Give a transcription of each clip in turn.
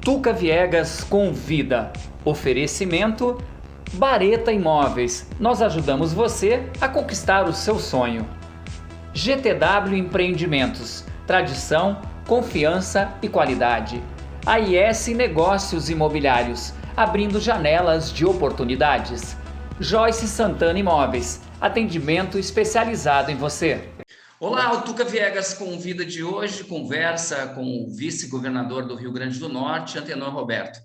Tuca Viegas convida. Oferecimento Bareta Imóveis. Nós ajudamos você a conquistar o seu sonho. GTW Empreendimentos. Tradição, confiança e qualidade. AIS Negócios Imobiliários. Abrindo janelas de oportunidades. Joyce Santana Imóveis. Atendimento especializado em você. Olá, o Tuca Viegas convida de hoje, conversa com o vice-governador do Rio Grande do Norte, Antenor Roberto.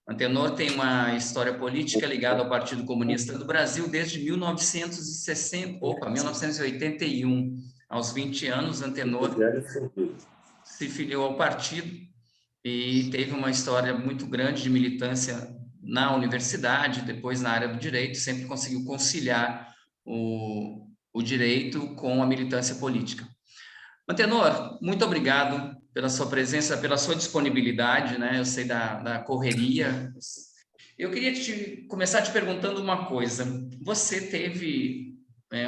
Antenor tem uma história política ligada ao Partido Comunista do Brasil desde 1981. Aos 20 anos, Antenor se filiou ao partido e teve uma história muito grande de militância na universidade, depois na área do direito, sempre conseguiu conciliar o direito com a militância política. Antenor, muito obrigado pela sua presença, pela sua disponibilidade, né? Eu sei da correria. Eu queria começar te perguntando uma coisa. Você teve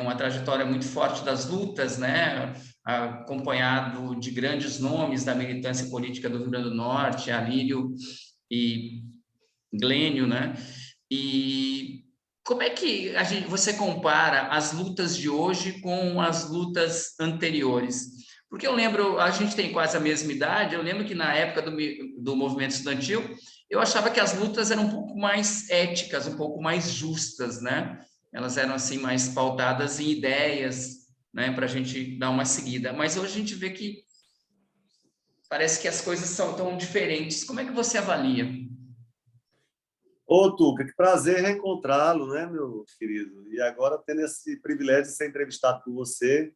uma trajetória muito forte das lutas, né? Acompanhado de grandes nomes da militância política do Rio Grande do Norte, Alírio e Glênio, né? E como é que você compara as lutas de hoje com as lutas anteriores? Porque eu lembro, a gente tem quase a mesma idade, eu lembro que na época do movimento estudantil, eu achava que as lutas eram um pouco mais éticas, um pouco mais justas, né? Elas eram assim mais pautadas em ideias, né, para a gente dar uma seguida. Mas hoje a gente vê que parece que as coisas são tão diferentes. Como é que você avalia? Ô, Tuca, que prazer reencontrá-lo, né, meu querido? E agora tendo esse privilégio de ser entrevistado por você,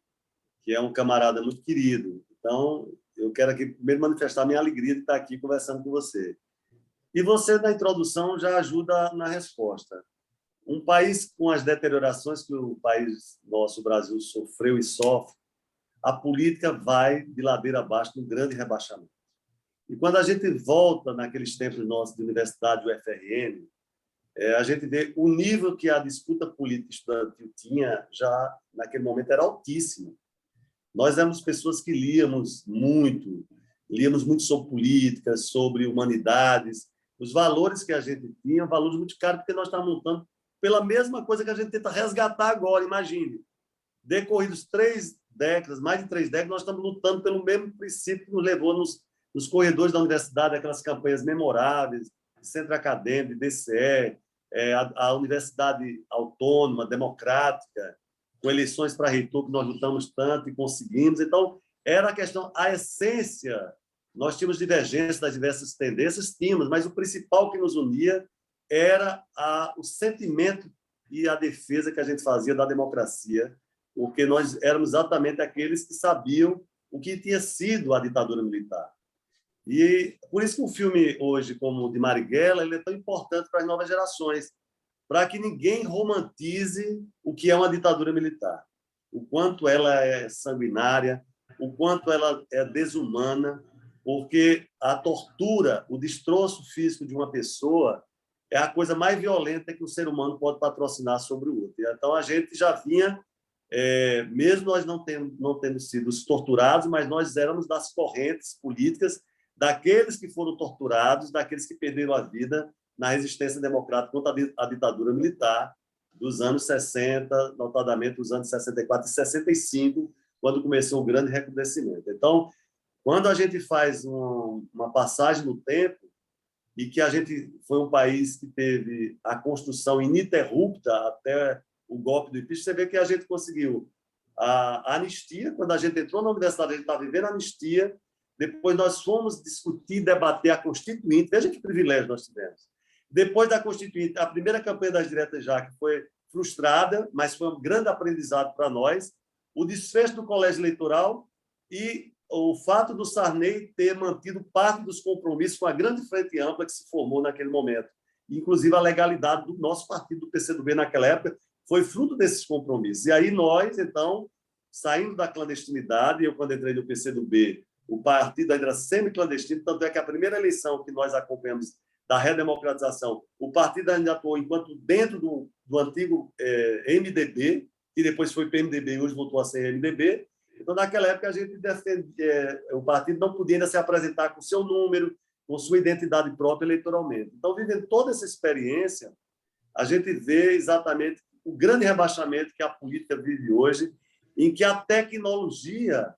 que é um camarada muito querido. Então, eu quero aqui primeiro manifestar minha alegria de estar aqui conversando com você. E você, na introdução, já ajuda na resposta. Um país com as deteriorações que o país nosso, o Brasil, sofreu e sofre, a política vai de ladeira abaixo num grande rebaixamento. E quando a gente volta naqueles tempos nossos de universidade, o FRN, a gente vê o nível que a disputa política estudantil tinha já naquele momento era altíssimo. Nós éramos pessoas que líamos muito sobre política, sobre humanidades. Os valores que a gente tinha, valores muito caros, porque nós estávamos lutando pela mesma coisa que a gente tenta resgatar agora. Imagine, decorridos 3 décadas, mais de 3 décadas, nós estamos lutando pelo mesmo princípio que nos levou nos corredores da universidade, aquelas campanhas memoráveis, Centro Acadêmico, DCE, a Universidade Autônoma, Democrática, com eleições para reitor que nós lutamos tanto e conseguimos. Então, era a questão, a essência, nós tínhamos divergências das diversas tendências, tínhamos, mas o principal que nos unia era o sentimento e a defesa que a gente fazia da democracia, porque nós éramos exatamente aqueles que sabiam o que tinha sido a ditadura militar. E por isso que o filme hoje, como o de Marighella, ele é tão importante para as novas gerações, para que ninguém romantize o que é uma ditadura militar, o quanto ela é sanguinária, o quanto ela é desumana, porque a tortura, o destroço físico de uma pessoa é a coisa mais violenta que o ser humano pode patrocinar sobre o outro. Então, a gente já vinha, mesmo nós não tendo sido torturados, mas nós éramos das correntes políticas daqueles que foram torturados, daqueles que perderam a vida na resistência democrática contra a ditadura militar dos anos 60, notadamente os anos 64 e 65, quando começou o grande recrudescimento. Então, quando a gente faz uma passagem no tempo e que a gente foi um país que teve a construção ininterrupta até o golpe do impeachment, você vê que a gente conseguiu a anistia. Quando a gente entrou na universidade, a gente estava vivendo a anistia. Depois nós fomos discutir, debater a Constituinte. Veja que privilégio nós tivemos. Depois da Constituinte, a primeira campanha das diretas já que foi frustrada, mas foi um grande aprendizado para nós. O desfecho do colégio eleitoral e o fato do Sarney ter mantido parte dos compromissos com a grande frente ampla que se formou naquele momento. Inclusive, a legalidade do nosso partido, do PCdoB, naquela época, foi fruto desses compromissos. E aí nós, então, saindo da clandestinidade, eu, quando entrei no PCdoB, o partido ainda era semi-clandestino, tanto é que a primeira eleição que nós acompanhamos da redemocratização, o partido ainda atuou enquanto dentro do antigo MDB, que depois foi PMDB e hoje voltou a ser MDB. Então, naquela época, a gente defendia, o partido não podia ainda se apresentar com seu número, com sua identidade própria eleitoralmente. Então, vivendo toda essa experiência, a gente vê exatamente o grande rebaixamento que a política vive hoje, em que a tecnologia,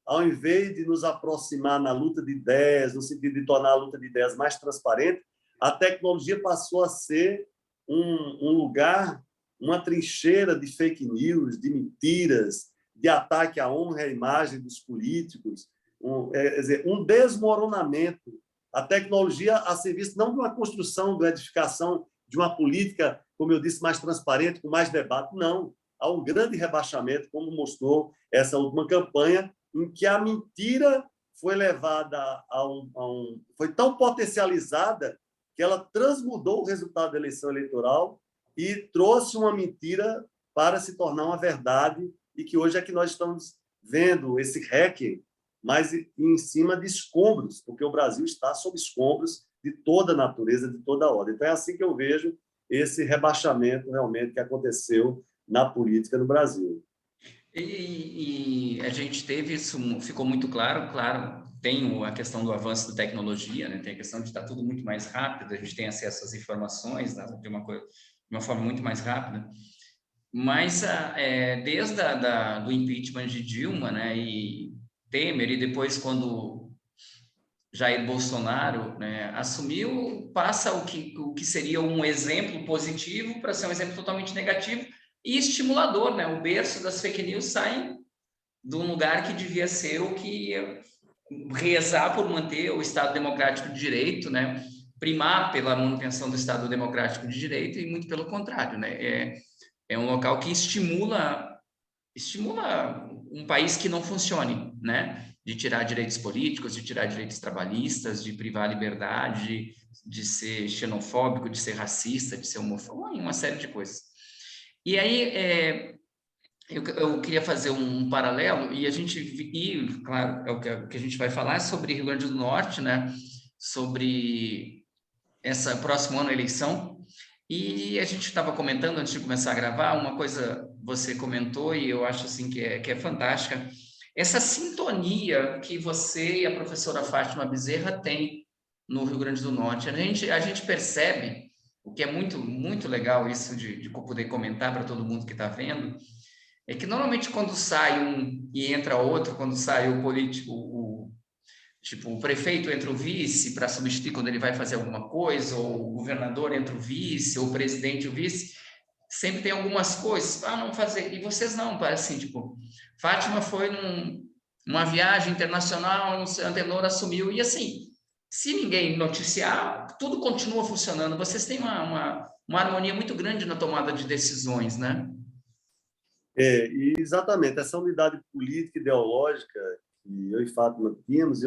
ao invés de nos aproximar na luta de ideias, no sentido de tornar a luta de ideias mais transparente, a tecnologia passou a ser um lugar, uma trincheira de fake news, de mentiras, de ataque à honra e à imagem dos políticos, quer dizer, um desmoronamento. A tecnologia a serviço não de uma construção, de uma edificação de uma política, como eu disse, mais transparente, com mais debate, não. Há um grande rebaixamento, como mostrou essa última campanha, em que a mentira foi levada foi tão potencializada que ela transmudou o resultado da eleição eleitoral e trouxe uma mentira para se tornar uma verdade, e que hoje é que nós estamos vendo esse hacking, mas em cima de escombros, porque o Brasil está sob escombros de toda a natureza, de toda a ordem. Então, é assim que eu vejo esse rebaixamento realmente que aconteceu na política no Brasil. E a gente teve isso, ficou muito claro, tem a questão do avanço da tecnologia, né? Tem a questão de estar tudo muito mais rápido, a gente tem acesso às informações, né? de uma forma muito mais rápida, mas desde do impeachment de Dilma, né? E Temer, e depois quando Jair Bolsonaro, né, assumiu, passa o que seria um exemplo positivo para ser um exemplo totalmente negativo e estimulador, né? O berço das fake news sai de um lugar que devia ser o que ia rezar por manter o Estado Democrático de Direito, né? Primar pela manutenção do Estado Democrático de Direito, e muito pelo contrário, né? É um local que estimula um país que não funcione, né? De tirar direitos políticos, de tirar direitos trabalhistas, de privar a liberdade, de ser xenofóbico, de ser racista, de ser homofóbico, uma série de coisas. E aí, eu queria fazer um paralelo, e claro, o que a gente vai falar é sobre Rio Grande do Norte, né? Sobre essa próximo ano, a eleição. E a gente estava comentando, antes de começar a gravar, uma coisa você comentou, e eu acho assim que é fantástica, essa sintonia que você e a professora Fátima Bezerra têm no Rio Grande do Norte. A gente percebe, o que é muito, muito legal isso de poder comentar para todo mundo que está vendo, é que normalmente quando sai um e entra outro, quando sai o político, tipo, o prefeito entra o vice para substituir quando ele vai fazer alguma coisa, ou o governador entra o vice, ou o presidente o vice, sempre tem algumas coisas, não fazer, e vocês não, parece assim, tipo, Fátima foi numa viagem internacional, a Antenor assumiu, e assim, se ninguém noticiar, tudo continua funcionando, vocês têm uma harmonia muito grande na tomada de decisões, né? E exatamente, essa unidade política ideológica que eu e Fátima tínhamos,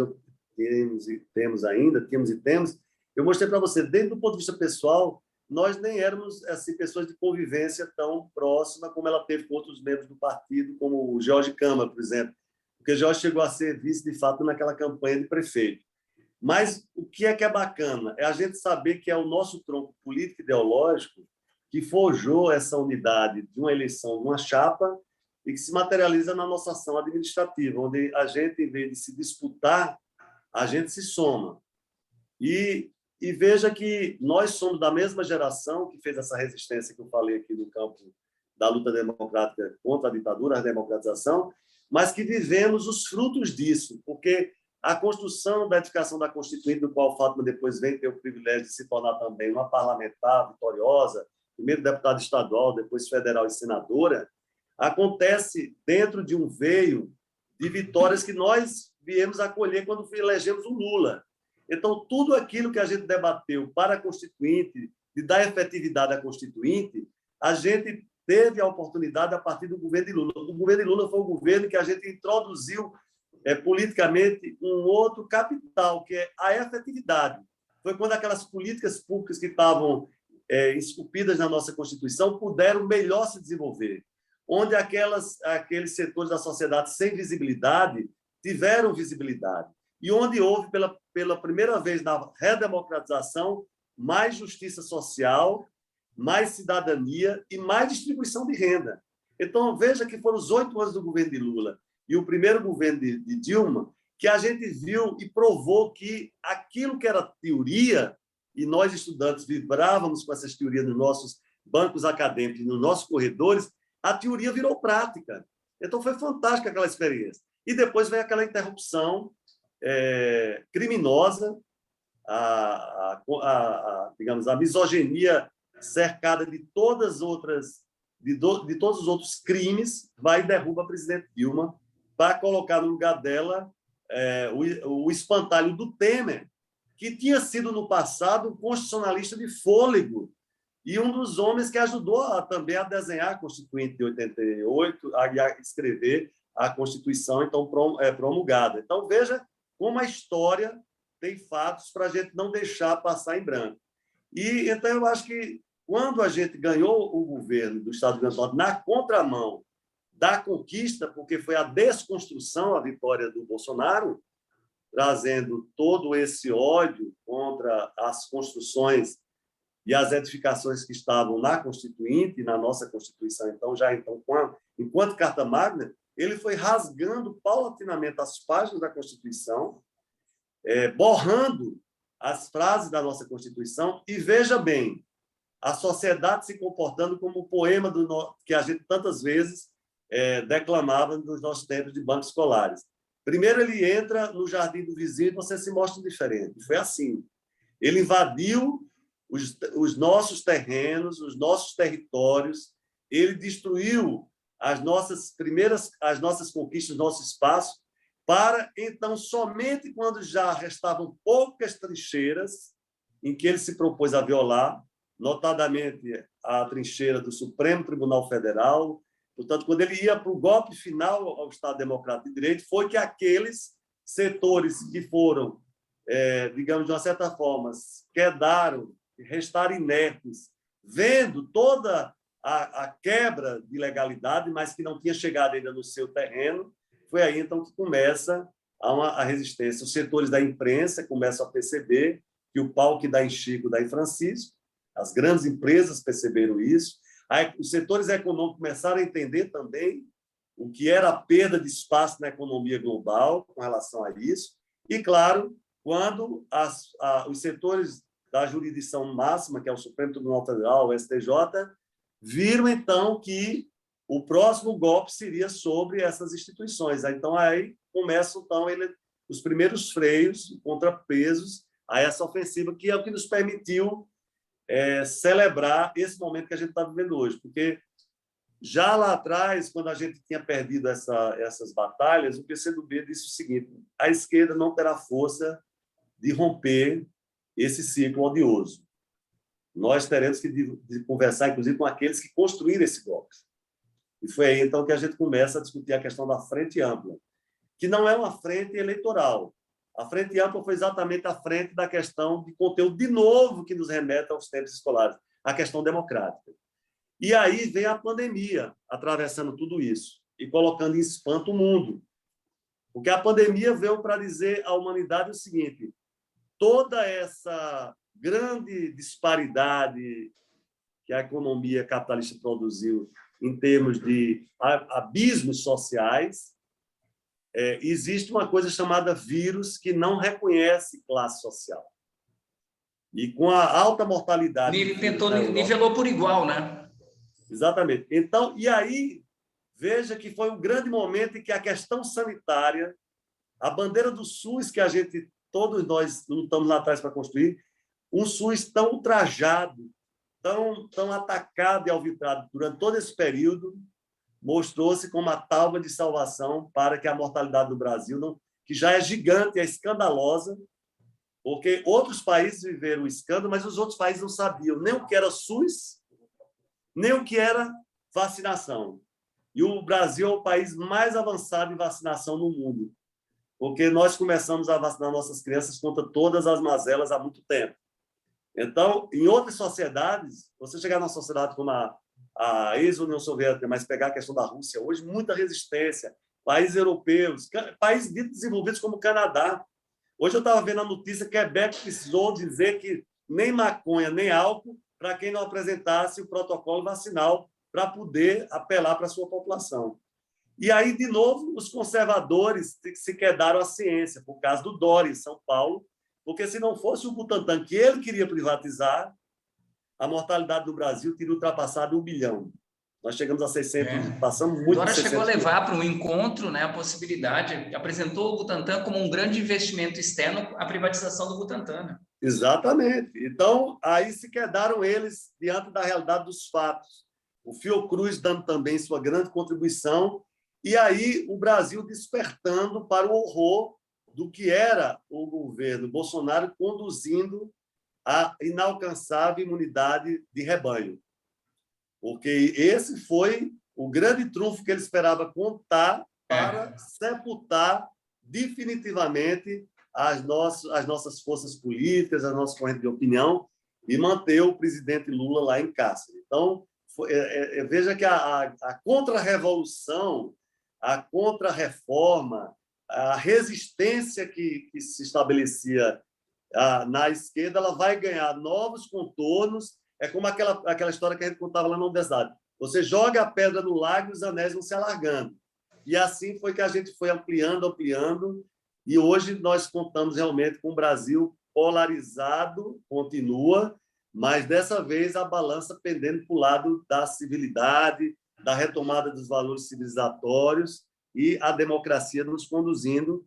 temos, eu mostrei para você, desde o ponto de vista pessoal, nós nem éramos assim, pessoas de convivência tão próxima como ela teve com outros membros do partido, como o Jorge Câmara, por exemplo, porque o Jorge chegou a ser vice, de fato, naquela campanha de prefeito. Mas o que é bacana é a gente saber que é o nosso tronco político ideológico que forjou essa unidade de uma eleição, de uma chapa, e que se materializa na nossa ação administrativa, onde a gente, em vez de se disputar, a gente se soma. E veja que nós somos da mesma geração que fez essa resistência que eu falei aqui no campo da luta democrática contra a ditadura, a democratização, mas que vivemos os frutos disso, porque a construção da edificação da Constituinte, do qual Fátima depois vem ter o privilégio de se tornar também uma parlamentar vitoriosa, primeiro deputada estadual, depois federal e senadora, acontece dentro de um veio de vitórias que nós viemos acolher quando elegemos o Lula. Então, tudo aquilo que a gente debateu para a Constituinte, de dar efetividade à Constituinte, a gente teve a oportunidade a partir do governo de Lula. O governo de Lula foi o governo que a gente introduziu politicamente um outro capital, que é a efetividade. Foi quando aquelas políticas públicas que estavam esculpidas na nossa Constituição puderam melhor se desenvolver, onde aqueles setores da sociedade sem visibilidade tiveram visibilidade, e onde houve, pela primeira vez na redemocratização, mais justiça social, mais cidadania e mais distribuição de renda. Então, veja que foram os 8 anos do governo de Lula e o primeiro governo de Dilma que a gente viu e provou que aquilo que era teoria, e nós, estudantes, vibrávamos com essas teorias nos nossos bancos acadêmicos, nos nossos corredores, a teoria virou prática. Então, foi fantástica aquela experiência. E depois veio aquela interrupção criminosa, digamos, a misoginia cercada de todas as outras, de todos os outros crimes, vai e derruba a presidente Dilma para colocar no lugar dela o espantalho do Temer, que tinha sido, no passado, um constitucionalista de fôlego e um dos homens que ajudou também a desenhar a Constituinte de 88, a escrever a Constituição, então, promulgada. Então, veja como a história tem fatos para a gente não deixar passar em branco. E, então, eu acho que, quando a gente ganhou o governo do Estado do Rio Grande do Norte na contramão da conquista, porque foi a desconstrução, a vitória do Bolsonaro, trazendo todo esse ódio contra as construções e as edificações que estavam na Constituinte, na nossa Constituição, enquanto Carta Magna, ele foi rasgando paulatinamente as páginas da Constituição, borrando as frases da nossa Constituição, e veja bem, a sociedade se comportando como o poema que a gente tantas vezes declamava nos nossos tempos de bancos escolares. Primeiro, ele entra no jardim do vizinho e você se mostra diferente. Foi assim. Ele invadiu os nossos terrenos, os nossos territórios, ele destruiu as nossas conquistas, nosso espaço, para, então, somente quando já restavam poucas trincheiras em que ele se propôs a violar, notadamente a trincheira do Supremo Tribunal Federal. Portanto, quando ele ia para o golpe final ao Estado Democrático de Direito, foi que aqueles setores que foram, digamos, de uma certa forma, quedaram, restaram inertes, vendo toda a quebra de legalidade, mas que não tinha chegado ainda no seu terreno, foi aí, então, que começa a resistência. Os setores da imprensa começam a perceber que o pau que dá em Chico dá em Francisco, as grandes empresas perceberam isso, aí, os setores econômicos começaram a entender também o que era a perda de espaço na economia global com relação a isso, e, claro, quando os setores da jurisdição máxima, que é o Supremo Tribunal Federal, o STJ, viram, então, que o próximo golpe seria sobre essas instituições. Então, aí começam os primeiros freios, contrapesos a essa ofensiva, que é o que nos permitiu celebrar esse momento que a gente está vivendo hoje. Porque já lá atrás, quando a gente tinha perdido essas batalhas, o PCdoB disse o seguinte: a esquerda não terá força de romper esse ciclo odioso. Nós teremos que conversar, inclusive, com aqueles que construíram esse golpe. E foi aí, então, que a gente começa a discutir a questão da Frente Ampla, que não é uma frente eleitoral. A Frente Ampla foi exatamente a frente da questão de conteúdo, de novo, que nos remete aos tempos escolares, a questão democrática. E aí vem a pandemia, atravessando tudo isso e colocando em espanto o mundo. Porque a pandemia veio para dizer à humanidade o seguinte: toda essa grande disparidade que a economia capitalista produziu em termos de abismos sociais, existe uma coisa chamada vírus que não reconhece classe social. E com a alta mortalidade... Ele nivelou por igual, né? Exatamente. Então, e aí, veja que foi um grande momento em que a questão sanitária, a bandeira do SUS, que todos nós lutamos lá atrás para construir, um SUS tão ultrajado, tão atacado e alvitrado durante todo esse período, mostrou-se como a tábua de salvação para que a mortalidade do Brasil, que já é gigante, é escandalosa, porque outros países viveram o escândalo, mas os outros países não sabiam nem o que era SUS, nem o que era vacinação. E o Brasil é o país mais avançado em vacinação no mundo, porque nós começamos a vacinar nossas crianças contra todas as mazelas há muito tempo. Então, em outras sociedades, você chegar numa sociedade como a ex-União Soviética, mas pegar a questão da Rússia hoje, muita resistência, países europeus, países desenvolvidos como o Canadá. Hoje eu estava vendo a notícia que Quebec precisou dizer que nem maconha, nem álcool, para quem não apresentasse o protocolo vacinal para poder apelar para a sua população. E aí, de novo, os conservadores se quedaram à ciência, por causa do Dória, em São Paulo, porque se não fosse o Butantan, que ele queria privatizar, a mortalidade no Brasil teria ultrapassado 1 bilhão. Nós chegamos a 600, passamos muito Dória de 600 chegou a milhões. levar para um encontro, né, a possibilidade, apresentou o Butantan como um grande investimento externo, a privatização do Butantan. Né? Exatamente. Então, aí se quedaram eles diante da realidade dos fatos. O Fiocruz dando também sua grande contribuição, e aí o Brasil despertando para o horror do que era o governo Bolsonaro conduzindo a inalcançável imunidade de rebanho. Porque esse foi o grande trunfo que ele esperava contar para sepultar definitivamente as nossas forças políticas, as nossas correntes de opinião e manter o presidente Lula lá em cárcere. Então, veja que a contra-revolução, a contra-reforma, a resistência que se estabelecia na esquerda, ela vai ganhar novos contornos. É como aquela história que a gente contava lá na universidade. Você joga a pedra no lago e os anéis vão se alargando. E assim foi que a gente foi ampliando, e hoje nós contamos realmente com um Brasil polarizado, continua, mas dessa vez a balança pendendo para o lado da civilidade, da retomada dos valores civilizatórios e a democracia nos conduzindo.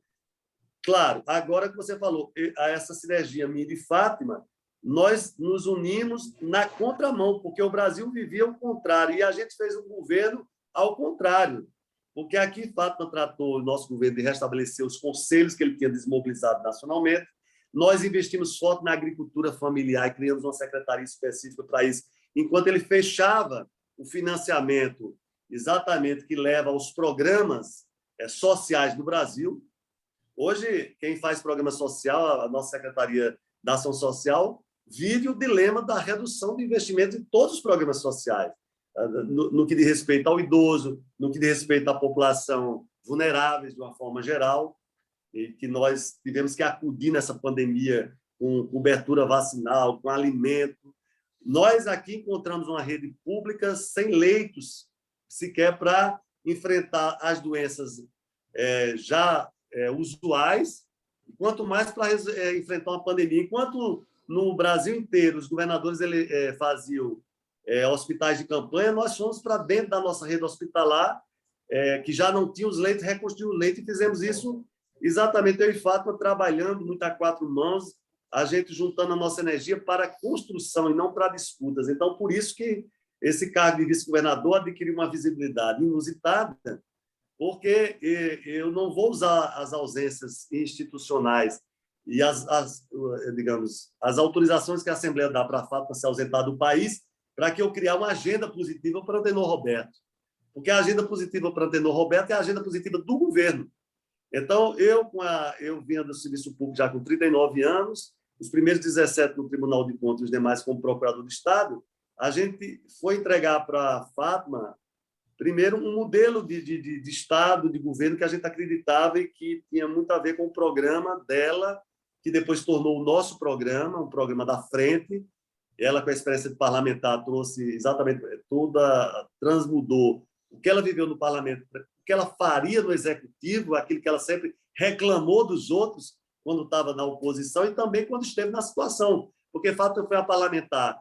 Claro, agora que você falou, a essa sinergia minha e Fátima, nós nos unimos na contramão, porque o Brasil vivia o contrário, e a gente fez um governo ao contrário. Porque aqui Fátima tratou o nosso governo de restabelecer os conselhos que ele tinha desmobilizado nacionalmente. Nós investimos forte na agricultura familiar e criamos uma secretaria específica para isso, enquanto ele fechava o financiamento exatamente que leva aos programas sociais do Brasil. Hoje, quem faz programa social, a nossa Secretaria da Ação Social, vive o dilema da redução do investimento em todos os programas sociais, no que diz respeito ao idoso, no que diz respeito à população vulnerável, de uma forma geral, e que nós tivemos que acudir nessa pandemia com cobertura vacinal, com alimento. Nós aqui encontramos uma rede pública sem leitos sequer para enfrentar as doenças usuais, quanto mais para enfrentar uma pandemia. Enquanto no Brasil inteiro os governadores faziam hospitais de campanha, nós fomos para dentro da nossa rede hospitalar, que já não tinha os leitos, reconstruímos o leito, e fizemos isso exatamente eu e Fátima, trabalhando muito a 4 mãos, a gente juntando a nossa energia para a construção e não para disputas. Então, por isso que esse cargo de vice-governador adquiriu uma visibilidade inusitada, porque eu não vou usar as ausências institucionais e digamos, as autorizações que a Assembleia dá para a Fátima se ausentar do país para que eu criar uma agenda positiva para o Antenor Roberto. Porque a agenda positiva para o Antenor Roberto é a agenda positiva do governo. Então, eu vinha do serviço público já com 39 anos, os primeiros 17 no Tribunal de Contas e os demais como procurador do Estado, a gente foi entregar para a Fátima, primeiro, um modelo de Estado, de governo, que a gente acreditava e que tinha muito a ver com o programa dela, que depois tornou o nosso programa, um programa da frente. Ela, com a experiência de parlamentar, trouxe exatamente transmudou o que ela viveu no parlamento, o que ela faria no executivo, aquilo que ela sempre reclamou dos outros quando estava na oposição e também quando esteve na situação. Porque, de fato, foi a parlamentar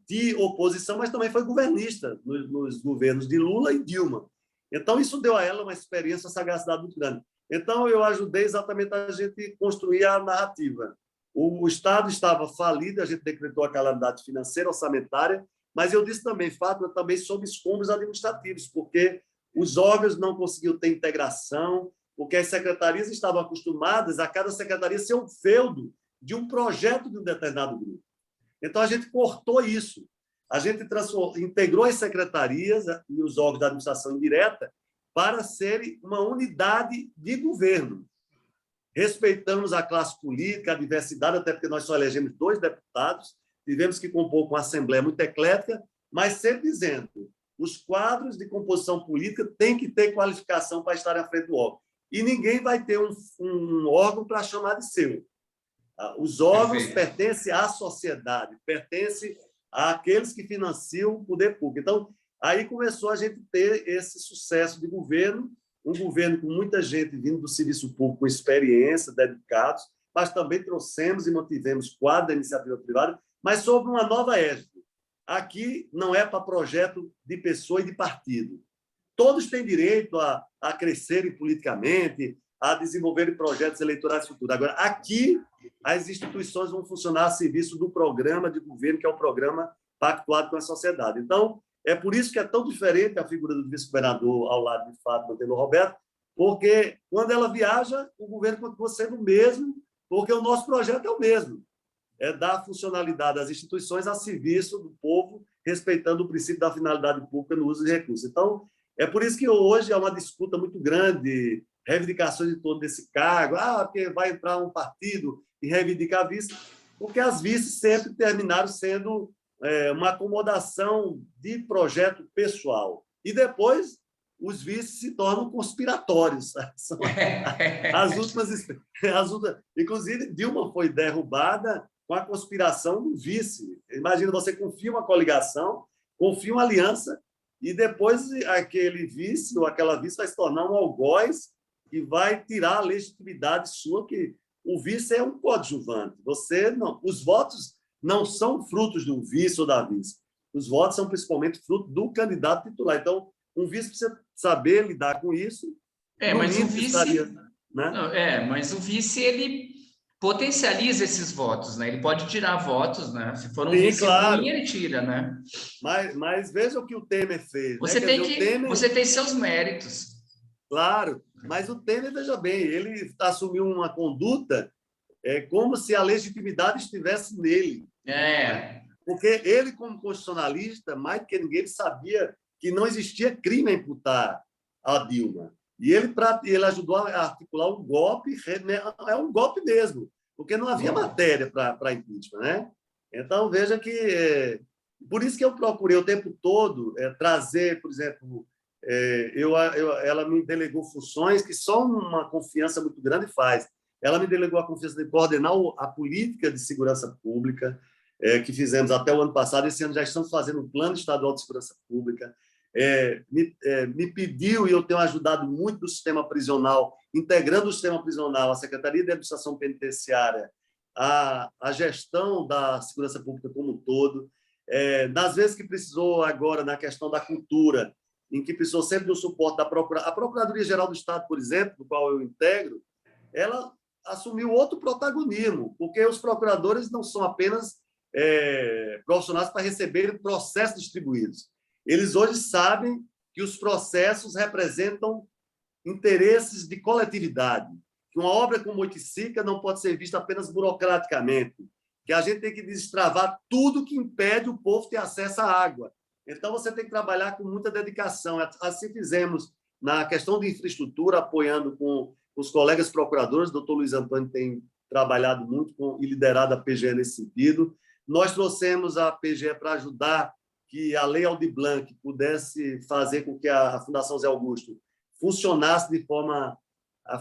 de oposição, mas também foi governista nos governos de Lula e Dilma. Então, isso deu a ela uma experiência, uma sagacidade muito grande. Então, eu ajudei exatamente a gente construir a narrativa. O Estado estava falido, a gente decretou a calamidade financeira, orçamentária, mas eu disse também, Fátima, também sobre escombros administrativos, porque os órgãos não conseguiam ter integração, porque as secretarias estavam acostumadas a cada secretaria ser um feudo de um projeto de um determinado grupo. Então, a gente cortou isso. A gente integrou as secretarias e os órgãos da administração indireta para serem uma unidade de governo. Respeitamos a classe política, a diversidade, até porque nós só elegemos 2 deputados, tivemos que compor com uma assembleia muito eclética, mas sempre dizendo, os quadros de composição política têm que ter qualificação para estar à frente do órgão. E ninguém vai ter um órgão para chamar de seu. Os órgãos pertencem à sociedade, pertencem àqueles que financiam o poder público. Então, aí começou a gente ter esse sucesso de governo um governo com muita gente vindo do serviço público com experiência, dedicados, mas também trouxemos e mantivemos quadro da iniciativa privada, mas sob uma nova égide. Aqui não é para projeto de pessoa e de partido. Todos têm direito a crescerem politicamente, a desenvolverem projetos eleitorais futuros. Agora, aqui, as instituições vão funcionar a serviço do programa de governo, que é o programa pactuado com a sociedade. Então, é por isso que é tão diferente a figura do vice-governador ao lado de Fátima Tenor Roberto, porque quando ela viaja, o governo continua sendo o mesmo, porque o nosso projeto é o mesmo. É dar funcionalidade às instituições a serviço do povo, respeitando o princípio da finalidade pública no uso de recursos. Então, é por isso que hoje há uma disputa muito grande, reivindicações em torno desse cargo, porque vai entrar um partido e reivindicar vice, porque as vices sempre terminaram sendo uma acomodação de projeto pessoal. E depois os vices se tornam conspiratórios. São as últimas. Inclusive, Dilma foi derrubada com a conspiração do vice. Imagina, você confia uma coligação, confia uma aliança, e depois aquele vice ou aquela vice vai se tornar um algoz que vai tirar a legitimidade sua, que o vice é um coadjuvante. Você não, os votos não são frutos do vice ou da vice. Os votos são principalmente fruto do candidato titular. Então, um vice precisa saber lidar com isso. Mas o vice, estaria, né? Não, mas o vice ele potencializa esses votos, né? Ele pode tirar votos, né? Se for um vice claro. ruim, ele tira, né? Mas veja o que o Temer fez. Você tem seus méritos. Claro, mas o Temer, veja bem, ele assumiu uma conduta como se a legitimidade estivesse nele. Porque ele, como constitucionalista, mais do que ninguém, ele sabia que não existia crime a imputar a Dilma. E ele ajudou a articular um golpe, é um golpe mesmo, porque não havia matéria para impeachment, né? Então, veja que... por isso que eu procurei o tempo todo trazer, por exemplo, ela me delegou funções que só uma confiança muito grande faz. Ela me delegou a confiança de coordenar a política de segurança pública, que fizemos até o ano passado. Esse ano já estamos fazendo um plano estadual de segurança pública. Me pediu, e eu tenho ajudado muito do sistema prisional, integrando o sistema prisional, a Secretaria de Administração Penitenciária, a gestão da segurança pública como um todo. Nas vezes que precisou agora, na questão da cultura, em que precisou sempre do suporte da Procuradoria. A Procuradoria-Geral do Estado, por exemplo, do qual eu integro, ela assumiu outro protagonismo, porque os procuradores não são apenas profissionais para receberem processos distribuídos. Eles hoje sabem que os processos representam interesses de coletividade, que uma obra como Oiticica não pode ser vista apenas burocraticamente, que a gente tem que destravar tudo que impede o povo ter acesso à água. Então, você tem que trabalhar com muita dedicação. Assim fizemos na questão de infraestrutura, apoiando com os colegas procuradores. O doutor Luiz Antônio tem trabalhado muito e liderado a PGE nesse sentido. Nós trouxemos a PGE para ajudar que a Lei Aldir Blanc pudesse fazer com que a Fundação Zé Augusto funcionasse de forma...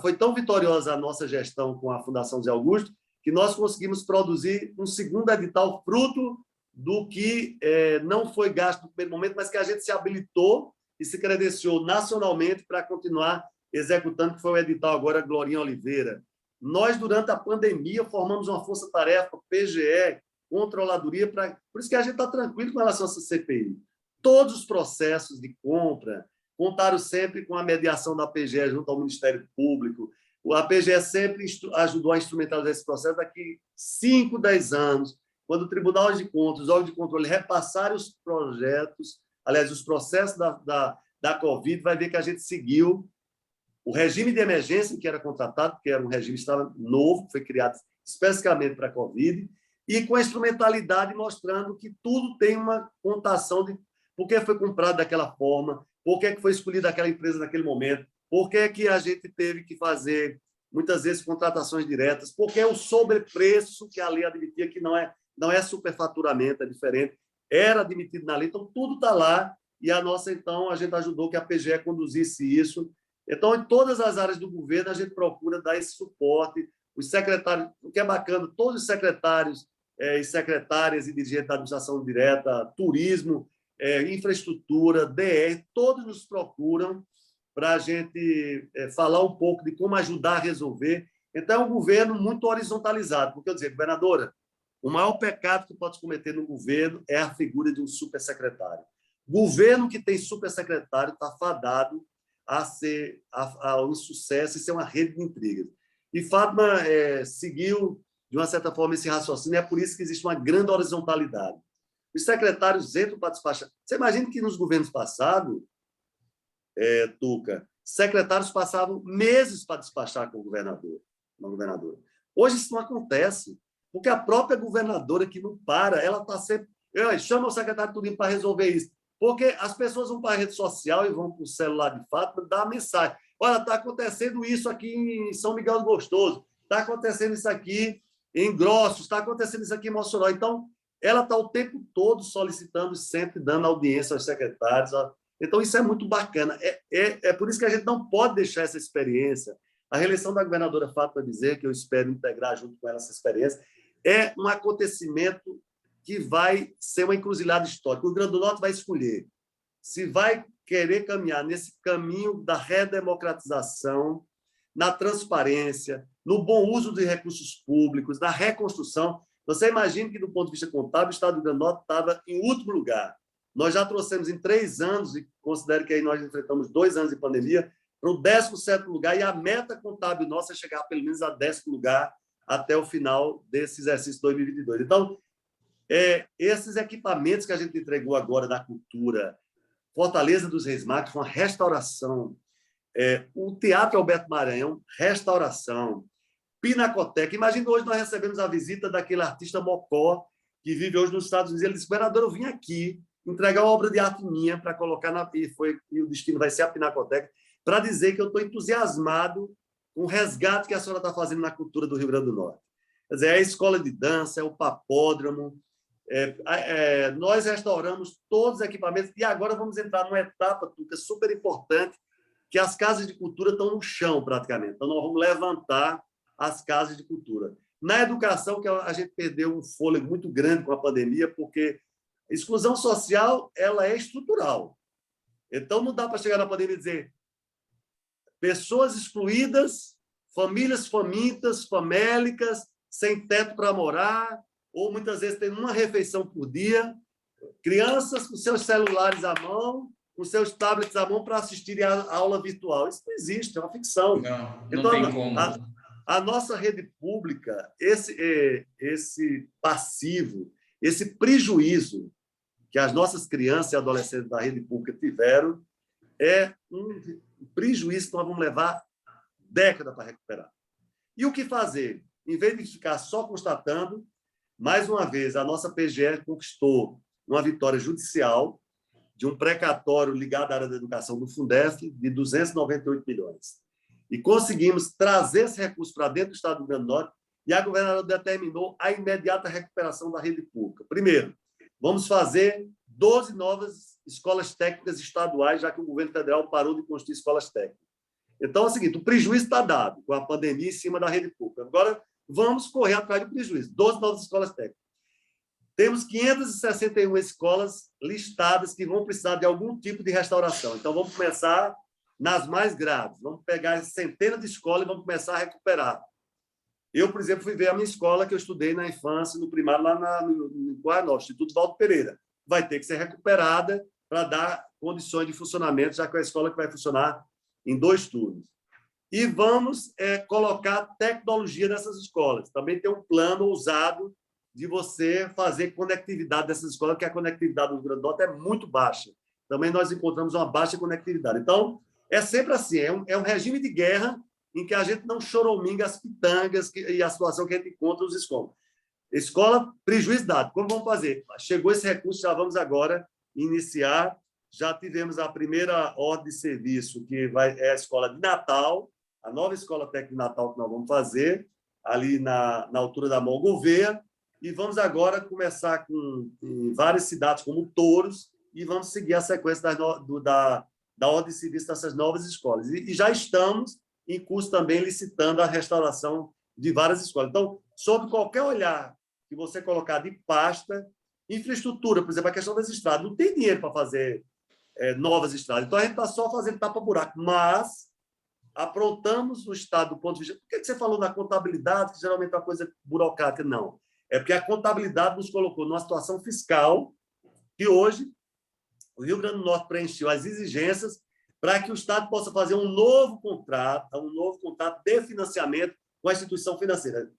Foi tão vitoriosa a nossa gestão com a Fundação Zé Augusto que nós conseguimos produzir um segundo edital fruto do que não foi gasto no primeiro momento, mas que a gente se habilitou e se credenciou nacionalmente para continuar executando, que foi o edital agora Glorinha Oliveira. Nós, durante a pandemia, formamos uma força-tarefa, PGE, Controladoria, por isso que a gente está tranquilo com relação a essa CPI. Todos os processos de compra contaram sempre com a mediação da PGE junto ao Ministério Público. A PGE sempre ajudou a instrumentalizar esse processo. Daqui 5, 10 anos, quando o Tribunal de Contas, os órgãos de controle repassarem os projetos, aliás, os processos da Covid, vai ver que a gente seguiu o regime de emergência que era contratado, que era um regime estava novo, que foi criado especificamente para a Covid, e com a instrumentalidade mostrando que tudo tem uma contação de por que foi comprado daquela forma, por que foi escolhida aquela empresa naquele momento, por que a gente teve que fazer, muitas vezes, contratações diretas, porque é o sobrepreço que a lei admitia, que não é superfaturamento, é diferente, era admitido na lei, então tudo está lá, e então, a gente ajudou que a PGE conduzisse isso. Então, em todas as áreas do governo, a gente procura dar esse suporte. Os secretários, o que é bacana, todos os secretários e secretárias e dirigentes da administração direta, turismo, infraestrutura, DR, todos nos procuram para a gente falar um pouco de como ajudar a resolver. Então, é um governo muito horizontalizado, porque, eu dizer, governadora, o maior pecado que pode se cometer no governo é a figura de um supersecretário. Governo que tem supersecretário está fadado a ser ao insucesso e ser uma rede de intrigas. E Fátima seguiu, de uma certa forma, esse raciocínio, e é por isso que existe uma grande horizontalidade. Os secretários entram para despachar. Você imagina que nos governos passados, Tuca, secretários passavam meses para despachar com o governador, uma governadora. Hoje isso não acontece, porque a própria governadora que não para, ela está sempre... Chama o secretário Turinho para resolver isso. Porque as pessoas vão para a rede social e vão para o celular de Fátima dar a mensagem. Olha, está acontecendo isso aqui em São Miguel do Gostoso, está acontecendo isso aqui em Grossos, está acontecendo isso aqui em Mossoró. Então, ela está o tempo todo solicitando, sempre dando audiência aos secretários. Então, isso é muito bacana. É por isso que a gente não pode deixar essa experiência. A reeleição da governadora Fátima Bezerra, que eu espero integrar junto com ela essa experiência, é um acontecimento que vai ser uma encruzilhada histórica. O Rio Grande do Norte vai escolher se vai querer caminhar nesse caminho da redemocratização, na transparência, no bom uso de recursos públicos, na reconstrução. Você imagina que, do ponto de vista contábil, o Estado do Rio Grande do Norte estava em último lugar. Nós já trouxemos em 3 anos, e considero que aí nós enfrentamos 2 anos de pandemia, para o 17º lugar, e a meta contábil nossa é chegar pelo menos a 10º lugar até o final desse exercício 2022. Então, esses equipamentos que a gente entregou agora na cultura, Fortaleza dos Reis Magos, uma restauração, o Teatro Alberto Maranhão, restauração, Pinacoteca. Imagina, hoje nós recebemos a visita daquele artista Mocó, que vive hoje nos Estados Unidos. Ele disse: governador, eu vim aqui entregar uma obra de arte minha para colocar e o destino vai ser a Pinacoteca, para dizer que eu estou entusiasmado com o resgate que a senhora está fazendo na cultura do Rio Grande do Norte. Quer dizer, é a escola de dança, é o papódromo, nós restauramos todos os equipamentos e agora vamos entrar numa etapa, Tuca, super importante, que as casas de cultura estão no chão, praticamente. Então, nós vamos levantar as casas de cultura. Na educação, que a gente perdeu um fôlego muito grande com a pandemia, porque a exclusão social ela é estrutural. Então, não dá para chegar na pandemia e dizer pessoas excluídas, famílias famintas, famélicas, sem teto para morar, ou muitas vezes tem uma refeição por dia, crianças com seus celulares à mão, com seus tablets à mão para assistirem a aula virtual. Isso não existe, é uma ficção. Não então, tem como. A nossa rede pública, esse passivo, esse prejuízo que as nossas crianças e adolescentes da rede pública tiveram, é um prejuízo que nós vamos levar décadas para recuperar. E o que fazer? Em vez de ficar só constatando, mais uma vez, a nossa PGE conquistou uma vitória judicial de um precatório ligado à área da educação do Fundef de 298 milhões. E conseguimos trazer esse recurso para dentro do Estado do Rio Grande do Norte e a governadora determinou a imediata recuperação da rede pública. Primeiro, vamos fazer 12 novas escolas técnicas estaduais, já que o governo federal parou de construir escolas técnicas. Então, é o seguinte, o prejuízo está dado com a pandemia em cima da rede pública. Agora, vamos correr atrás do prejuízo. 12 novas escolas técnicas. Temos 561 escolas listadas que vão precisar de algum tipo de restauração. Então, vamos começar nas mais graves. Vamos pegar centenas de escolas e vamos começar a recuperar. Eu, por exemplo, fui ver a minha escola que eu estudei na infância, no primário, lá no Guará, Instituto Valdo Pereira. Vai ter que ser recuperada para dar condições de funcionamento, já que é a escola que vai funcionar em 2 turnos. E vamos colocar tecnologia nessas escolas. Também tem um plano ousado de você fazer conectividade dessas escolas, porque a conectividade do Rio Grande do Norte é muito baixa. Também nós encontramos uma baixa conectividade. Então, é sempre assim, é um regime de guerra em que a gente não choraminga as pitangas e a situação que a gente encontra nos escolas. Escola, prejuízo dado. Como vamos fazer? Chegou esse recurso, já vamos agora iniciar. Já tivemos a primeira ordem de serviço, que é a escola de Natal, a nova escola técnica de Natal que nós vamos fazer, ali na altura da Mão Gouveia, e vamos agora começar em várias cidades, como Touros, e vamos seguir a sequência da ordem de serviço dessas novas escolas. E já estamos em curso também licitando a restauração de várias escolas. Então, sob qualquer olhar que você colocar de pasta, infraestrutura, por exemplo, a questão das estradas, não tem dinheiro para fazer novas estradas. Então, a gente está só fazendo tapa-buraco, mas aprontamos o Estado do ponto de vista... Por que você falou da contabilidade, que geralmente é uma coisa burocrática? Não. É porque a contabilidade nos colocou numa situação fiscal que hoje o Rio Grande do Norte preencheu as exigências para que o Estado possa fazer um novo contrato de financiamento com a instituição financeira.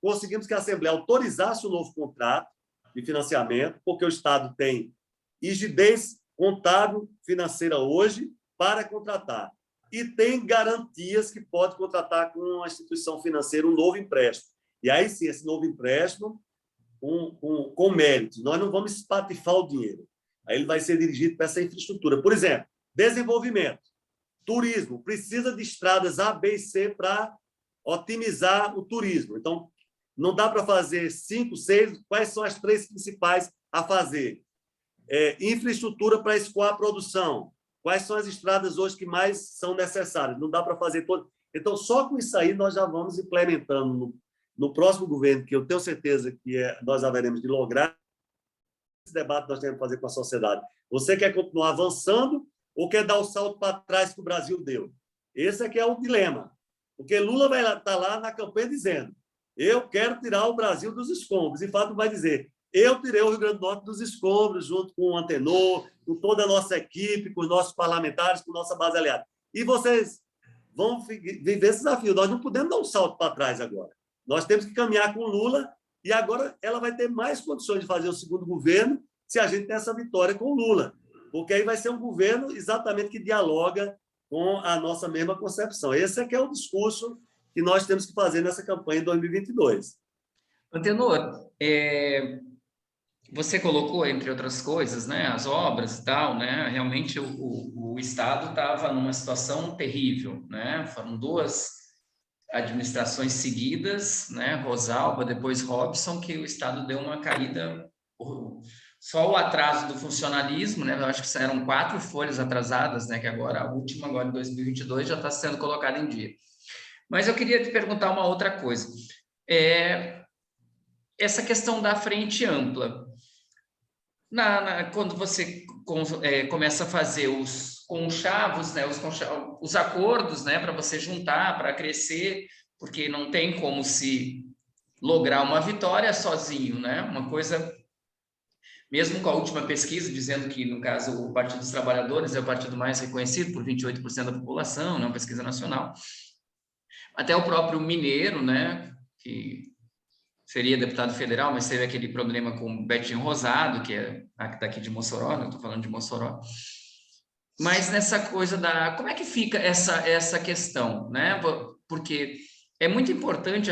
Conseguimos que a Assembleia autorizasse o novo contrato de financiamento, porque o Estado tem rigidez contábil financeira hoje para contratar. E tem garantias que pode contratar com a instituição financeira um novo empréstimo. E aí sim, esse novo empréstimo com mérito. Nós não vamos espatifar o dinheiro. Aí ele vai ser dirigido para essa infraestrutura. Por exemplo, desenvolvimento. Turismo. Precisa de estradas A, B e C para otimizar o turismo. Então, não dá para fazer 5, 6. Quais são as 3 principais a fazer? Infraestrutura para escoar a produção. Quais são as estradas hoje que mais são necessárias? Não dá para fazer todo. Então, só com isso aí, nós já vamos implementando no próximo governo, que eu tenho certeza que nós haveremos de lograr esse debate que nós temos que fazer com a sociedade. Você quer continuar avançando ou quer dar o salto para trás que o Brasil deu? Esse é que é o dilema. Porque Lula vai estar lá na campanha dizendo: eu quero tirar o Brasil dos escombros. E Fábio vai dizer: eu tirei o Rio Grande do Norte dos escombros, junto com o Antenor, com toda a nossa equipe, com os nossos parlamentares, com nossa base aliada. E vocês vão viver esse desafio. Nós não podemos dar um salto para trás agora. Nós temos que caminhar com o Lula, e agora ela vai ter mais condições de fazer o segundo governo se a gente tem essa vitória com o Lula. Porque aí vai ser um governo exatamente que dialoga com a nossa mesma concepção. Esse é que é o discurso que nós temos que fazer nessa campanha em 2022. Antenor, você colocou, entre outras coisas, né, as obras e tal, né? Realmente o Estado estava numa situação terrível, né? Foram 2 administrações seguidas, né? Rosalba, depois Robson, que o Estado deu uma caída. Só o atraso do funcionalismo, né? Eu acho que eram 4 folhas atrasadas, né? Que agora a última, agora em 2022, já está sendo colocada em dia. Mas eu queria te perguntar uma outra coisa. Essa questão da frente ampla. Quando você começa a fazer os conchavos, né, os acordos, né, para você juntar, para crescer, porque não tem como se lograr uma vitória sozinho, né? Uma coisa, mesmo com a última pesquisa dizendo que, no caso, o Partido dos Trabalhadores é o partido mais reconhecido por 28% da população, né, uma pesquisa nacional. Até o próprio Mineiro, né, que seria deputado federal, mas teve aquele problema com o Betinho Rosado, que é daqui de Mossoró, né? Eu estou falando de Mossoró. Mas nessa coisa como é que fica essa questão, né? Porque é muito importante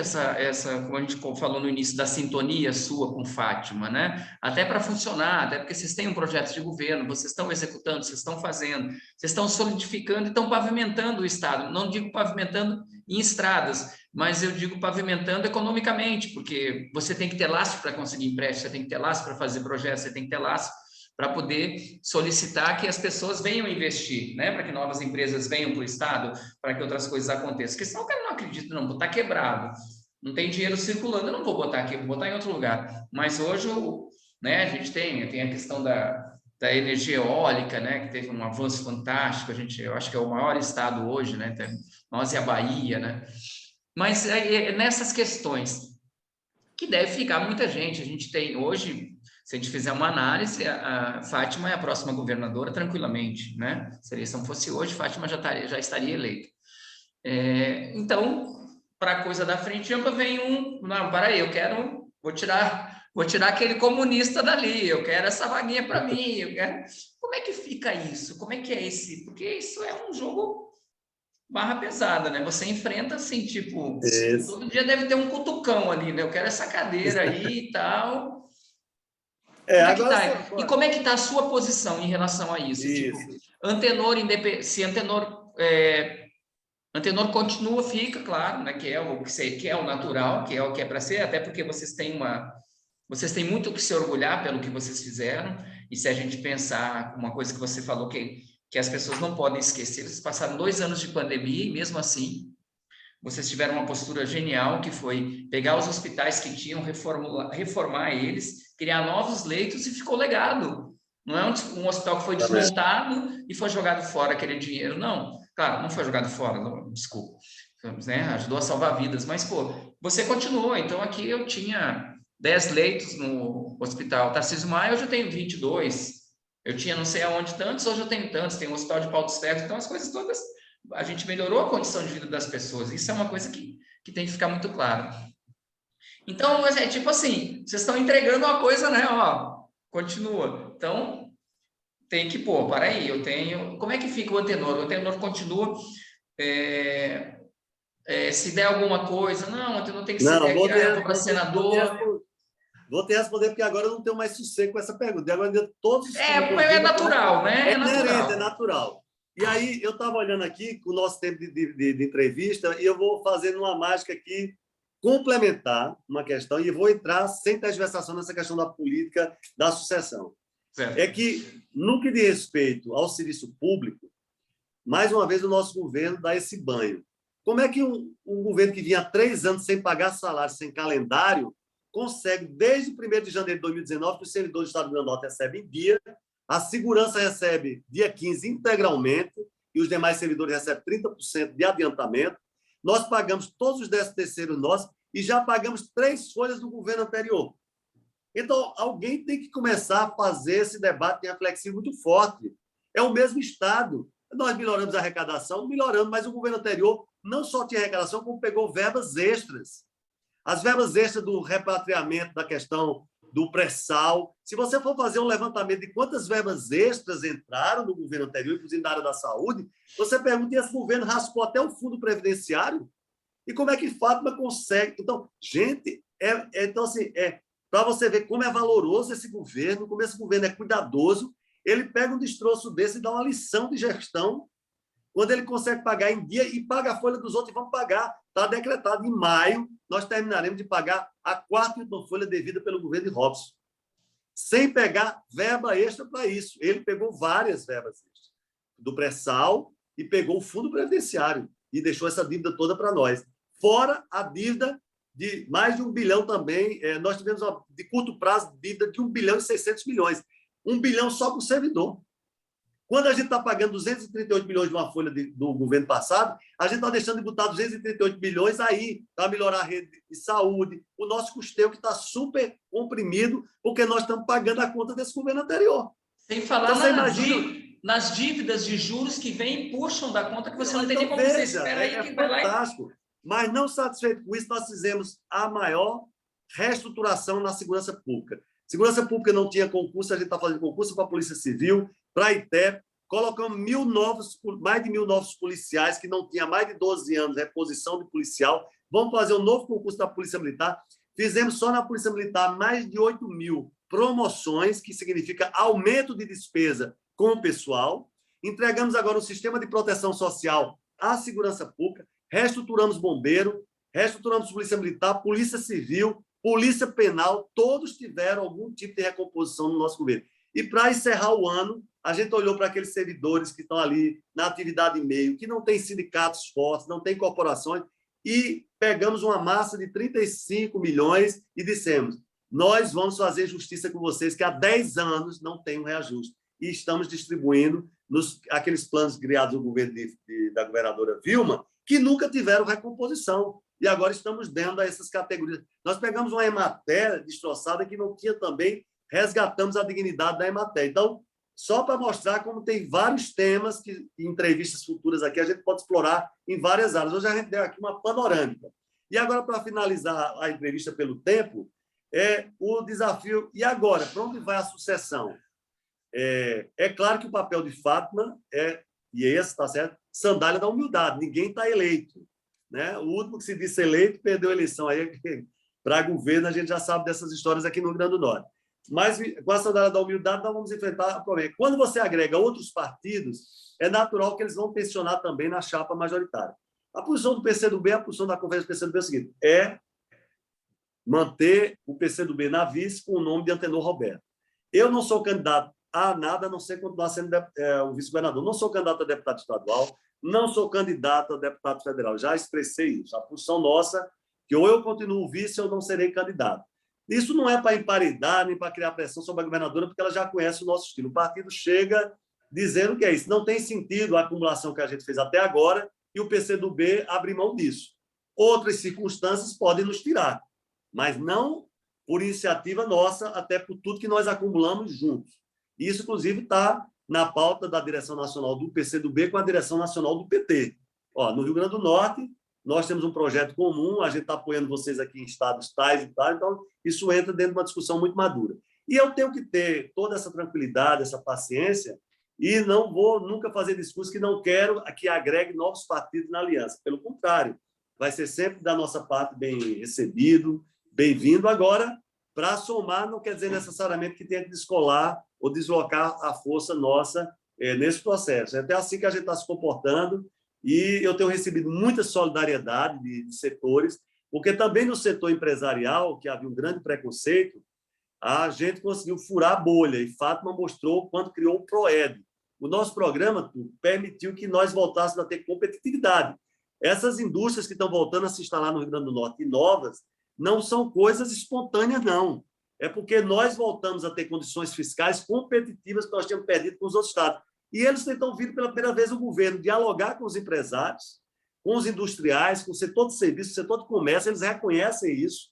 como a gente falou no início, da sintonia sua com Fátima, né? Até para funcionar, até porque vocês têm um projeto de governo, vocês estão executando, vocês estão fazendo, vocês estão solidificando e estão pavimentando o Estado. Não digo pavimentando em estradas, mas eu digo pavimentando economicamente, porque você tem que ter laço para conseguir empréstimo, você tem que ter laço para fazer projetos, você tem que ter laço para poder solicitar que as pessoas venham investir, né? Para que novas empresas venham para o Estado, para que outras coisas aconteçam. Porque senão o cara não acredita, não, botar quebrado, não tem dinheiro circulando, eu não vou botar aqui, vou botar em outro lugar. Mas hoje, né, a gente tem a questão da energia eólica, né, que teve um avanço fantástico, eu acho que é o maior estado hoje, né, nós e a Bahia, né? Mas nessas questões, que deve ficar muita gente, a gente tem hoje, se a gente fizer uma análise, a Fátima é a próxima governadora tranquilamente, né? Se a eleição fosse hoje, Fátima já estaria eleita. Então, para a coisa da frente ampla, vem não, para aí, vou tirar aquele comunista dali, eu quero essa vaguinha para mim, Como é que fica isso? Como é que é porque isso é um jogo barra pesada, né? Você enfrenta assim, tipo, todo dia deve ter um cutucão ali, né? Eu quero essa cadeira aí e tal. E como é que tá a sua posição em relação a isso? Tipo, Antenor, se Antenor continua, fica, claro, né? Que é o natural, que é o que é para ser, até porque vocês têm muito o que se orgulhar pelo que vocês fizeram. E se a gente pensar uma coisa que você falou que as pessoas não podem esquecer, vocês passaram 2 anos de pandemia e mesmo assim vocês tiveram uma postura genial, que foi pegar os hospitais que tinham, reformar eles, criar novos leitos e ficou legado. Não é um hospital que foi desmontado e foi jogado fora aquele dinheiro, não. Claro, não foi jogado fora, não, desculpa. Né? Ajudou a salvar vidas, mas, pô, você continuou. Então, aqui eu tinha 10 leitos no hospital Tarcísio Maia, hoje eu tenho 22. Eu tinha não sei aonde tantos, hoje eu tenho tantos. Tem o hospital de Pau dos Ferros, então as coisas todas, a gente melhorou a condição de vida das pessoas. Isso é uma coisa que tem que ficar muito claro. Então, é tipo assim, vocês estão entregando uma coisa, né? Ó, continua. Então, tem que, pô, para aí, eu tenho... Como é que fica o Antenor? O Antenor continua... se der alguma coisa, não, Antenor tem que ceder aqui, eu vou para senador... Vou te responder, porque agora eu não tenho mais sossego com essa pergunta. Agora, todos os é natural, né? É inerente, é natural. E aí, eu estava olhando aqui, com o nosso tempo de entrevista, e eu vou fazer uma mágica aqui, complementar uma questão, e vou entrar sem tergiversação nessa questão da política da sucessão. Certo. É que, no que diz respeito ao serviço público, mais uma vez o nosso governo dá esse banho. Como é que um governo que vinha há 3 anos sem pagar salário, sem calendário, consegue, desde 1º de janeiro de 2019, que os servidores do Estado do Rio Grande do Norte recebem dia, a segurança recebe dia 15 integralmente, e os demais servidores recebem 30% de adiantamento. Nós pagamos todos os 13º nossos e já pagamos 3 folhas do governo anterior. Então, alguém tem que começar a fazer esse debate reflexivo muito forte. É o mesmo Estado. Nós melhoramos a arrecadação, melhoramos, mas o governo anterior não só tinha arrecadação, como pegou verbas extras. As verbas extras do repatriamento da questão do pré-sal. Se você for fazer um levantamento de quantas verbas extras entraram no governo anterior, inclusive na área da saúde, você pergunta, e esse governo raspou até o fundo previdenciário? E como é que Fátima consegue? Então, gente, então, assim, para você ver como é valoroso esse governo, como esse governo é cuidadoso, ele pega um destroço desse e dá uma lição de gestão, quando ele consegue pagar em dia e paga a folha dos outros e vamos pagar. Está decretado em maio, nós terminaremos de pagar a 4ª folha devida pelo governo de Robson, sem pegar verba extra para isso. Ele pegou várias verbas extras do pré-sal e pegou o fundo previdenciário e deixou essa dívida toda para nós. Fora a dívida de mais de 1 bilhão também. Nós tivemos, de curto prazo, dívida de 1 bilhão e 600 milhões. 1 bilhão só para o servidor. Quando a gente está pagando 238 milhões de uma folha do governo passado, a gente está deixando de botar 238 milhões aí para melhorar a rede de saúde, o nosso custeio que está super comprimido, porque nós estamos pagando a conta desse governo anterior. Sem falar nas dívidas de juros que vêm e puxam da conta que você não tem nem como você espera aí que vai lá. Fantástico. Mas não satisfeito com isso, nós fizemos a maior reestruturação na segurança pública. Segurança pública não tinha concurso, a gente está fazendo concurso para a Polícia Civil, para a ITEP, colocamos mais de 1.000 novos policiais, que não tinha mais de 12 anos, reposição de policial. Vamos fazer um novo concurso da Polícia Militar. Fizemos só na Polícia Militar mais de 8.000 promoções, que significa aumento de despesa com o pessoal. Entregamos agora o sistema de proteção social à segurança pública, reestruturamos bombeiro, reestruturamos Polícia Militar, Polícia Civil, Polícia Penal, todos tiveram algum tipo de recomposição no nosso governo. E, para encerrar o ano, a gente olhou para aqueles servidores que estão ali na atividade em meio, que não tem sindicatos fortes, não tem corporações, e pegamos uma massa de 35 milhões e dissemos, nós vamos fazer justiça com vocês, que há 10 anos não tem um reajuste. E estamos distribuindo aqueles planos criados no governo da governadora Vilma, que nunca tiveram recomposição. E agora estamos dando a essas categorias. Nós pegamos uma Emater destroçada que não tinha também, resgatamos a dignidade da Emater. Então, só para mostrar como tem vários temas que, em entrevistas futuras aqui, a gente pode explorar em várias áreas. Hoje a gente deu aqui uma panorâmica. E agora, para finalizar a entrevista pelo tempo, o desafio... E agora, para onde vai a sucessão? É claro que o papel de Fátima e esse, está certo? Sandália da humildade. Ninguém está eleito. Né? O último que se disse eleito perdeu a eleição. Aí, para governo, a gente já sabe dessas histórias aqui no Rio Grande do Norte. Mas, com a sandália da humildade, nós vamos enfrentar o problema. Quando você agrega outros partidos, é natural que eles vão tensionar também na chapa majoritária. A posição do PCdoB, a posição da conferência do PCdoB é o seguinte, manter o PCdoB na vice com o nome de Antenor Roberto. Eu não sou candidato a nada, a não ser continuar sendo o vice-governador. Não sou candidato a deputado estadual, não sou candidato a deputado federal. Já expressei isso. A posição nossa, que ou eu continuo vice ou não serei candidato. Isso não é para emparedar, nem para criar pressão sobre a governadora, porque ela já conhece o nosso estilo. O partido chega dizendo que é isso. Não tem sentido a acumulação que a gente fez até agora e o PCdoB abre mão disso. Outras circunstâncias podem nos tirar, mas não por iniciativa nossa, até por tudo que nós acumulamos juntos. Isso, inclusive, está na pauta da direção nacional do PCdoB com a direção nacional do PT. No Rio Grande do Norte, nós temos um projeto comum, a gente está apoiando vocês aqui em estados tais e tal, então isso entra dentro de uma discussão muito madura. E eu tenho que ter toda essa tranquilidade, essa paciência, e não vou nunca fazer discurso que não quero que agregue novos partidos na aliança. Pelo contrário, vai ser sempre da nossa parte bem recebido, bem-vindo. Agora, para somar, não quer dizer necessariamente que tenha que descolar ou deslocar a força nossa nesse processo. É até assim que a gente está se comportando e eu tenho recebido muita solidariedade de setores, porque também no setor empresarial, que havia um grande preconceito, a gente conseguiu furar a bolha e Fátima mostrou quando criou o PROED. O nosso programa permitiu que nós voltássemos a ter competitividade. Essas indústrias que estão voltando a se instalar no Rio Grande do Norte e novas não são coisas espontâneas, não. É porque nós voltamos a ter condições fiscais competitivas que nós tínhamos perdido com os outros estados. E eles tentam vir pela primeira vez o governo dialogar com os empresários, com os industriais, com o setor de serviço, o setor de comércio, eles reconhecem isso.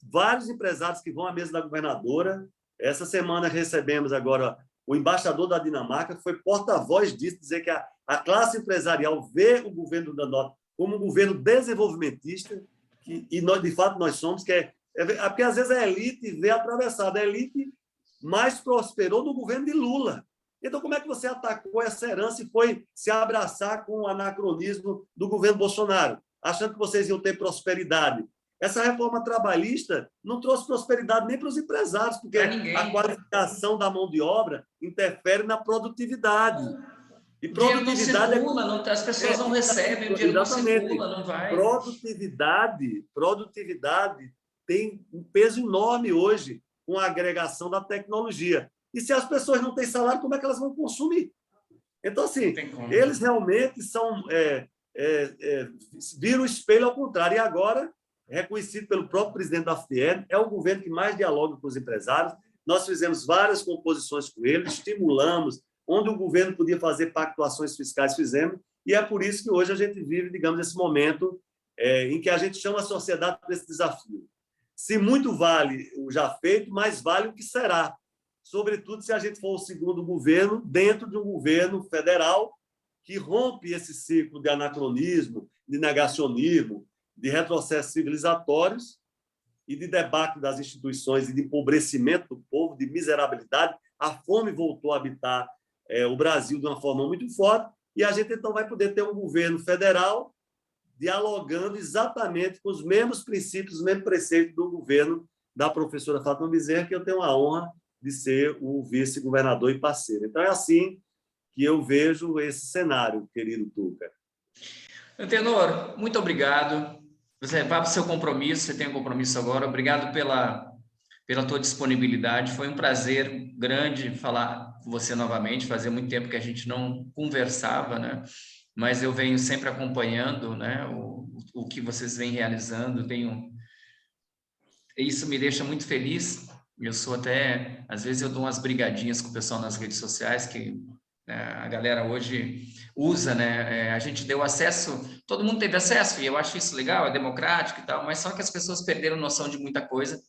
Vários empresários que vão à mesa da governadora. Essa semana recebemos agora o embaixador da Dinamarca, que foi porta-voz disso, dizer que a classe empresarial vê o governo do Norte como um governo desenvolvimentista, e nós, de fato, nós somos, porque às vezes a elite vê atravessada. A elite mais prosperou no governo de Lula. Então, como é que você atacou essa herança e foi se abraçar com o anacronismo do governo Bolsonaro, achando que vocês iam ter prosperidade? Essa reforma trabalhista não trouxe prosperidade nem para os empresários, porque a qualificação da mão de obra interfere na produtividade. E produtividade não circula, as pessoas não recebem, o dinheiro não circula, não vai. Produtividade tem um peso enorme hoje com a agregação da tecnologia. E se as pessoas não têm salário, como é que elas vão consumir? Então, assim, eles realmente são viram o espelho ao contrário. E agora, reconhecido pelo próprio presidente da FIED, é o governo que mais dialoga com os empresários. Nós fizemos várias composições com ele, estimulamos, onde o governo podia fazer pactuações fiscais, fizemos, e é por isso que hoje a gente vive, digamos, esse momento em que a gente chama a sociedade para esse desafio. Se muito vale o já feito, mais vale o que será, sobretudo se a gente for o segundo governo dentro de um governo federal que rompe esse ciclo de anacronismo, de negacionismo, de retrocessos civilizatórios e de debate das instituições e de empobrecimento do povo, de miserabilidade. A fome voltou a habitar o Brasil de uma forma muito forte e a gente, então, vai poder ter um governo federal dialogando exatamente com os mesmos princípios, os mesmos preceitos do governo da professora Fátima Bezerra, que eu tenho a honra de ser o vice-governador e parceiro. Então, é assim que eu vejo esse cenário, querido Tuca. Antenor, muito obrigado. Você vai para o seu compromisso, você tem um compromisso agora. Obrigado pela tua disponibilidade. Foi um prazer grande falar com você novamente. Fazia muito tempo que a gente não conversava, né? Mas eu venho sempre acompanhando, né, o que vocês vêm realizando. Isso me deixa muito feliz. Eu sou até... Às vezes eu dou umas brigadinhas com o pessoal nas redes sociais, que a galera hoje usa, né? A gente deu acesso, todo mundo teve acesso, e eu acho isso legal, é democrático e tal, mas só que as pessoas perderam noção de muita coisa,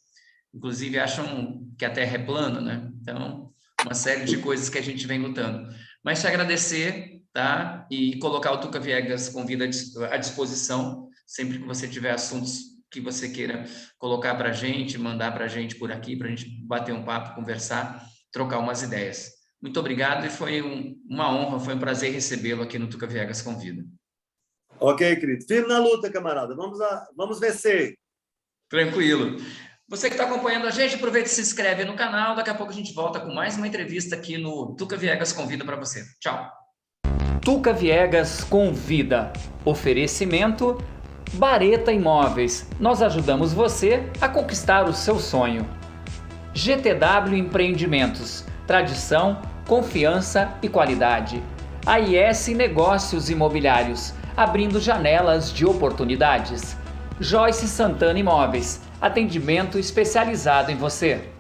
inclusive acham que a Terra é plana, né? Então, uma série de coisas que a gente vem lutando. Mas te agradecer, tá? E colocar o Tuca Viegas Convida à disposição, sempre que você tiver assuntos que você queira colocar para a gente, mandar para a gente por aqui, para a gente bater um papo, conversar, trocar umas ideias. Muito obrigado e foi uma honra, foi um prazer recebê-lo aqui no Tuca Viegas Convida. Ok, querido. Firme na luta, camarada. Vamos vencer. Tranquilo. Você que está acompanhando a gente, aproveita e se inscreve no canal. Daqui a pouco a gente volta com mais uma entrevista aqui no Tuca Viegas Convida para você. Tchau. Tuca Viegas Convida. Oferecimento Bareta Imóveis. Nós ajudamos você a conquistar o seu sonho. GTW Empreendimentos. Tradição, confiança e qualidade. AIS Negócios Imobiliários, abrindo janelas de oportunidades. Joyce Santana Imóveis, Atendimento especializado em você.